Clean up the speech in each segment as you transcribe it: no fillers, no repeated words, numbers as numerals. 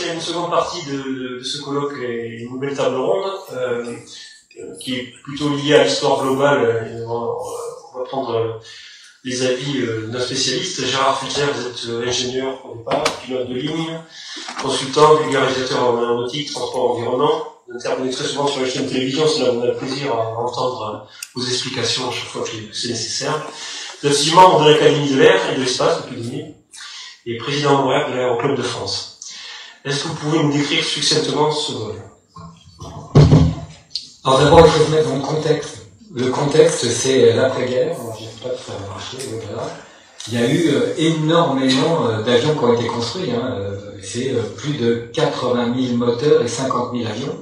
fait une seconde partie de ce colloque et une nouvelle table ronde qui est plutôt liée à l'histoire globale. On va prendre les avis d'un spécialiste. Gérard Fulzer, vous êtes ingénieur au départ, pilote de ligne, consultant, vulgarisateur en aéronautique, transport environnement. Vous intervenez très souvent sur les chaînes de télévision, c'est là où on a le plaisir à entendre vos explications à chaque fois que c'est nécessaire. Vous êtes aussi membre de l'Académie de l'air et de l'espace depuis 2000 et président honoraire de l'Aéroclub de France. Est-ce que vous pouvez nous décrire succinctement ce vol? Alors d'abord, il faut se mettre dans le contexte. Le contexte, c'est l'après-guerre. Je ne sais pas si ça va marcher, voilà. Il y a eu énormément d'avions qui ont été construits. C'est plus de 80 000 moteurs et 50 000 avions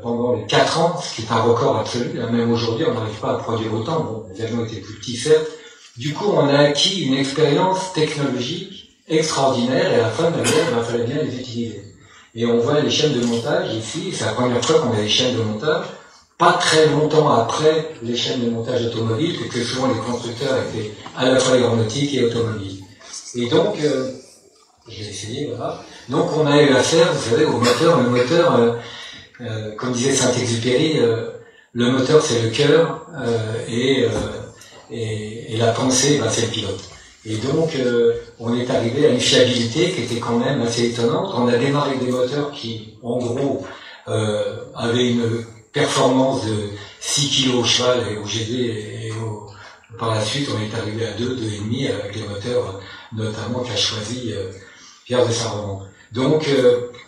pendant les 4 ans, ce qui est un record absolu. Même aujourd'hui, on n'arrive pas à produire autant. Bon, les avions étaient plus petits, certes. Du coup, on a acquis une expérience technologique extraordinaire et à la fin de la guerre, il fallait bien les utiliser. Et on voit les chaînes de montage ici. C'est la première fois qu'on a des chaînes de montage. Pas très longtemps après les chaînes de montage automobiles, parce que souvent les constructeurs étaient à la fois aéronautiques et automobiles. Et donc, je vais essayer, voilà. Donc on a eu affaire, vous savez, au moteur. Le moteur, comme disait Saint-Exupéry, le moteur c'est le cœur et la pensée, c'est le pilote. Et donc on est arrivé à une fiabilité qui était quand même assez étonnante. On a démarré des moteurs qui, en gros, avaient une performance de 6 kg au cheval et au GD par la suite on est arrivé à 2,5 avec les moteurs notamment qu'a choisi Pierre de Saint-Ronan. Donc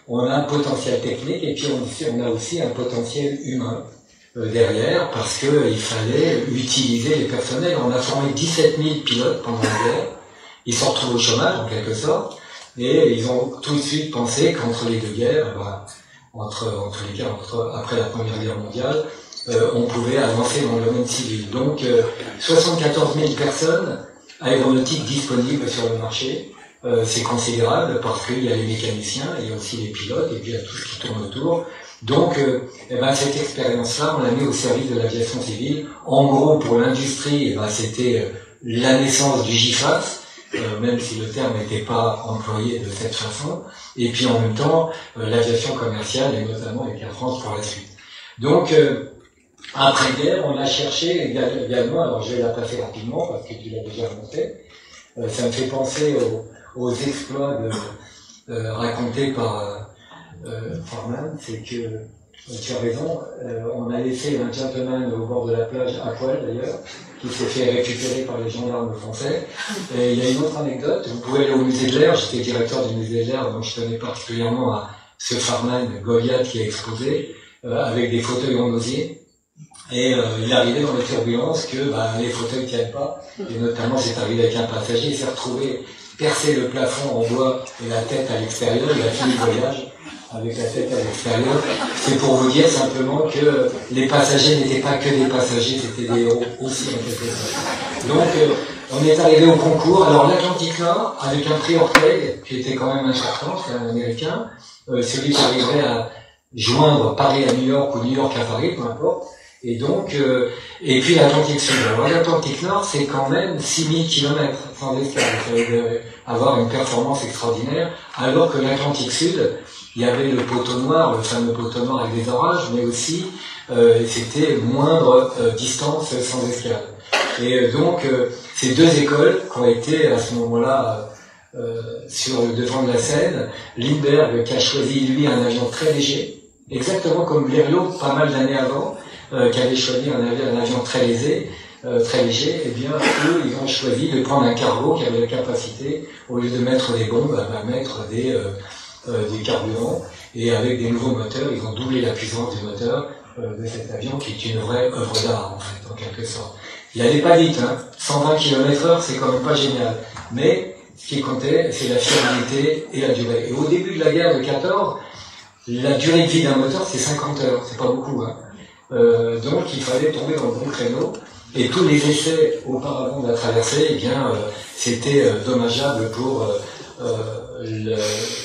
on a un potentiel technique et puis on a aussi un potentiel humain derrière parce qu'il fallait utiliser les personnels. On a formé 17 000 pilotes pendant la guerre, ils sont retrouvés au chômage en quelque sorte et ils ont tout de suite pensé qu'entre les deux guerres, après la Première Guerre mondiale, on pouvait avancer dans le domaine civil. Donc, 74 000 personnes aéronautiques disponibles sur le marché, c'est considérable parce qu'il y a les mécaniciens, il y a aussi les pilotes, et puis il y a tout ce qui tourne autour. Donc, cette expérience-là, on l'a mis au service de l'aviation civile. En gros, pour l'industrie, c'était la naissance du GIFAS, même si le terme n'était pas employé de cette façon, et puis en même temps, l'aviation commerciale, et notamment avec Air France pour la suite. Donc, après-guerre, on a cherché également, alors je vais la passer rapidement, parce que tu l'as déjà montré, ça me fait penser aux exploits racontés par Farman, c'est que, tu as raison, on a laissé un gentleman au bord de la plage, à poil d'ailleurs, qui s'est fait récupérer par les gendarmes français. Et il y a une autre anecdote, vous pouvez aller au musée de l'air, j'étais directeur du musée de l'air, donc je tenais particulièrement à ce Farman Goliath qui est exposé, avec des fauteuils en osier. Et il est arrivé dans les turbulences que les fauteuils ne tiennent pas, et notamment c'est arrivé avec un passager, il s'est retrouvé percer le plafond en bois et la tête à l'extérieur, il a fini le voyage avec la tête à l'extérieur. C'est pour vous dire simplement que les passagers n'étaient pas que des passagers, c'était des héros aussi en quelque sorte. Donc on est arrivé au concours. Alors l'Atlantique Nord, avec un prix Orteig, qui était quand même important, c'est un américain, celui qui arriverait à joindre Paris à New York ou New York à Paris, peu importe. Et donc, et puis l'Atlantique Sud. Alors l'Atlantique Nord, c'est quand même 6000 km sans escale. Ça veut avoir une performance extraordinaire, alors que l'Atlantique Sud, il y avait le poteau noir, le fameux poteau noir avec des orages, mais aussi c'était moindre distance sans escale. Et donc, ces deux écoles qui ont été à ce moment-là sur le devant de la scène, Lindbergh qui a choisi lui un avion très léger, exactement comme Blériot pas mal d'années avant, qui avait choisi un avion très léger, eh bien, eux, ils ont choisi de prendre un cargo qui avait la capacité, au lieu de mettre des bombes, à mettre des carburants, et avec des nouveaux moteurs, ils ont doublé la puissance du moteur de cet avion, qui est une vraie œuvre d'art, en fait, en quelque sorte. Il n'allait pas vite, 120 km/h, c'est quand même pas génial. Mais, ce qui comptait, c'est la fiabilité et la durée. Et au début de la guerre de 14, la durée de vie d'un moteur, c'est 50 heures, c'est pas beaucoup, donc il fallait tomber dans le bon créneau, et tous les essais auparavant de la traversée, eh bien, c'était dommageable pour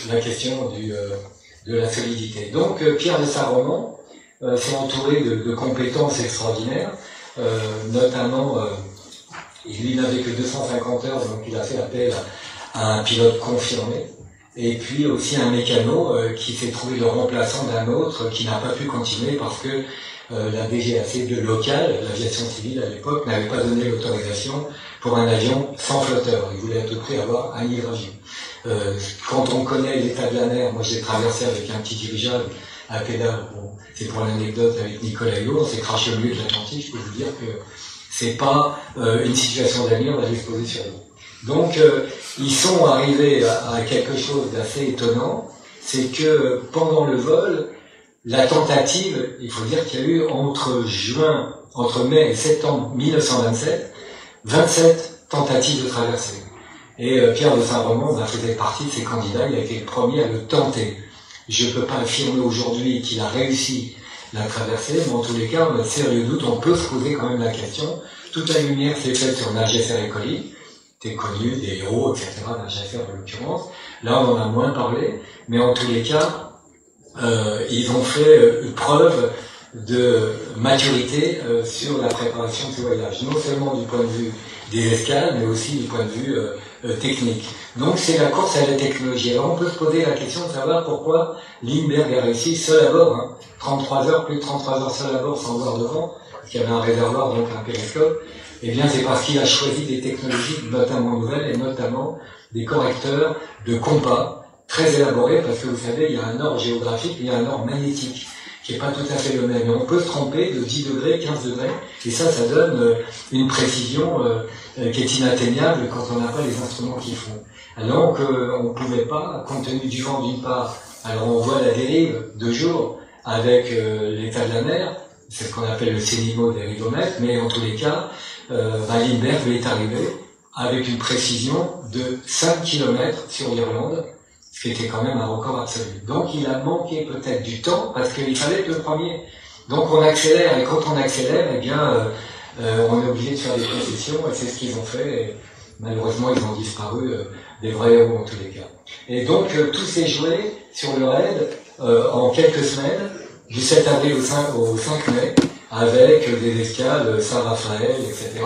la question de la solidité. Donc Pierre de Saint-Ronan s'est entouré de compétences extraordinaires, notamment, il n'avait que 250 heures, donc il a fait appel à un pilote confirmé, et puis aussi un mécano qui s'est trouvé le remplaçant d'un autre qui n'a pas pu continuer parce que la DGAC de local, l'aviation civile à l'époque, n'avait pas donné l'autorisation pour un avion sans flotteur. Il voulait à tout prix avoir un hydravion. Quand on connaît l'état de la mer, moi j'ai traversé avec un petit dirigeable à pédale, bon, c'est pour l'anecdote avec Nicolas Hulot, on s'est craché au milieu de l'Atlantique, je peux vous dire que c'est pas une situation d'avenir d'aller se poser sur l'eau. Donc ils sont arrivés à quelque chose d'assez étonnant, c'est que pendant le vol, la tentative, il faut dire qu'il y a eu entre mai et septembre 1927, 27 tentatives de traversée. Et Pierre de Saint-Roman faisait partie de ces candidats, il a été le premier à le tenter. Je ne peux pas affirmer aujourd'hui qu'il a réussi la traversée, mais en tous les cas, on a de sérieux doutes, on peut se poser quand même la question. Toute la lumière s'est faite sur Nagesser et Colli, c'était connu, des héros, etc., Nagesser en l'occurrence. Là, on en a moins parlé, mais en tous les cas, ils ont fait preuve de maturité sur la préparation de ce voyage, non seulement du point de vue des escales, mais aussi du point de vue technique. Donc c'est la course à la technologie. Alors on peut se poser la question de savoir pourquoi Lindbergh a réussi seul à bord, 33 heures, plus de 33 heures seul à bord sans voir devant, parce qu'il y avait un réservoir, donc un périscope. Eh bien c'est parce qu'il a choisi des technologies notamment nouvelles, et notamment des correcteurs de compas, très élaboré, parce que vous savez, il y a un ordre géographique, il y a un ordre magnétique, qui n'est pas tout à fait le même. Et on peut se tromper de 10 degrés, 15 degrés, et ça donne une précision qui est inatteignable quand on n'a pas les instruments qu'il faut. Alors qu'on ne pouvait pas, compte tenu du vent d'une part, alors on voit la dérive de jour avec l'état de la mer, c'est ce qu'on appelle le CNIMO des rivomètres, mais en tous les cas, Lindbergh est arrivé avec une précision de 5 km sur l'Irlande, ce qui était quand même un record absolu. Donc il a manqué peut-être du temps, parce qu'il fallait être le premier. Donc on accélère, et quand on accélère, eh bien, on est obligé de faire des concessions, et c'est ce qu'ils ont fait, et malheureusement ils ont disparu, des vrais héros en tous les cas. Et donc tout s'est joué sur le raid en quelques semaines, du 7 avril au 5 mai, avec des escales Saint-Raphaël, etc.,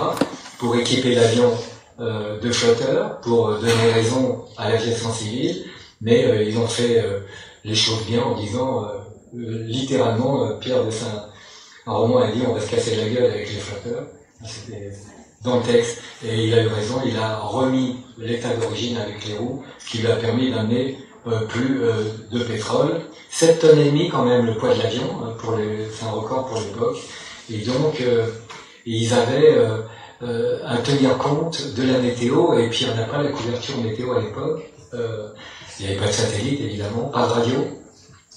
pour équiper l'avion de flotteurs, pour donner raison à l'aviation civile, mais ils ont fait les choses bien en disant, littéralement, Pierre de Saint-Roman a dit on va se casser la gueule avec les flotteurs, c'était dans le texte, et il a eu raison, il a remis l'état d'origine avec les roues, ce qui lui a permis d'amener plus de pétrole, 7 tonnes et demie quand même le poids de l'avion, c'est un record pour l'époque, et donc ils avaient à tenir compte de la météo, et puis on n'a pas la couverture météo à l'époque, il n'y avait pas de satellite évidemment, pas de radio,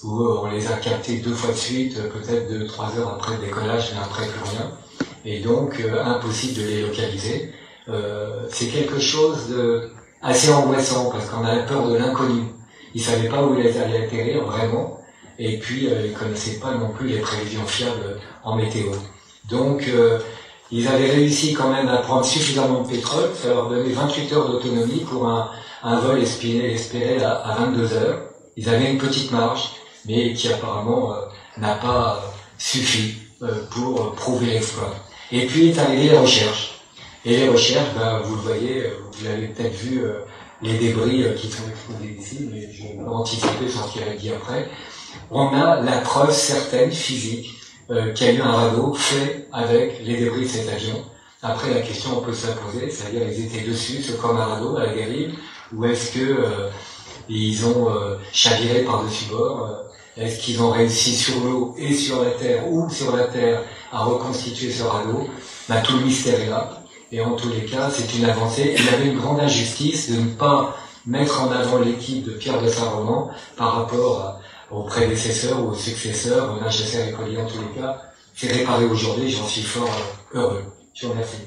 où on les a captés 2 fois de suite, peut-être 2-3 heures après le décollage, mais après plus rien, et donc impossible de les localiser. C'est quelque chose de assez angoissant, parce qu'on a peur de l'inconnu. Ils savaient pas où ils allaient atterrir vraiment, et puis ils connaissaient pas non plus les prévisions fiables en météo. Donc ils avaient réussi quand même à prendre suffisamment de pétrole, ça leur donnait 28 heures d'autonomie pour un vol espéré à 22 heures. Ils avaient une petite marge, mais qui apparemment n'a pas suffi pour prouver l'exploit. Et puis est arrivé les recherches. Et les recherches, vous le voyez, vous l'avez peut-être vu, les débris qui sont exposés ici, mais je vais anticiper sur ce qu'il a dit après. On a la preuve certaine, physique, qu'il y a eu un radeau fait avec les débris de cet avion. Après, la question on peut se la poser, c'est-à-dire ils étaient dessus, comme un radeau à la dérive, ou est-ce que ils ont chaviré par-dessus bord, est-ce qu'ils ont réussi sur l'eau et sur la terre, ou sur la terre, à reconstituer ce radeau? Tout le mystère est là, et en tous les cas, c'est une avancée. Il y avait une grande injustice de ne pas mettre en avant l'équipe de Pierre de Saint-Roman par rapport aux prédécesseurs ou aux successeurs, Nagesser et Colli en tous les cas. C'est réparé aujourd'hui, j'en suis fort heureux. Je vous remercie.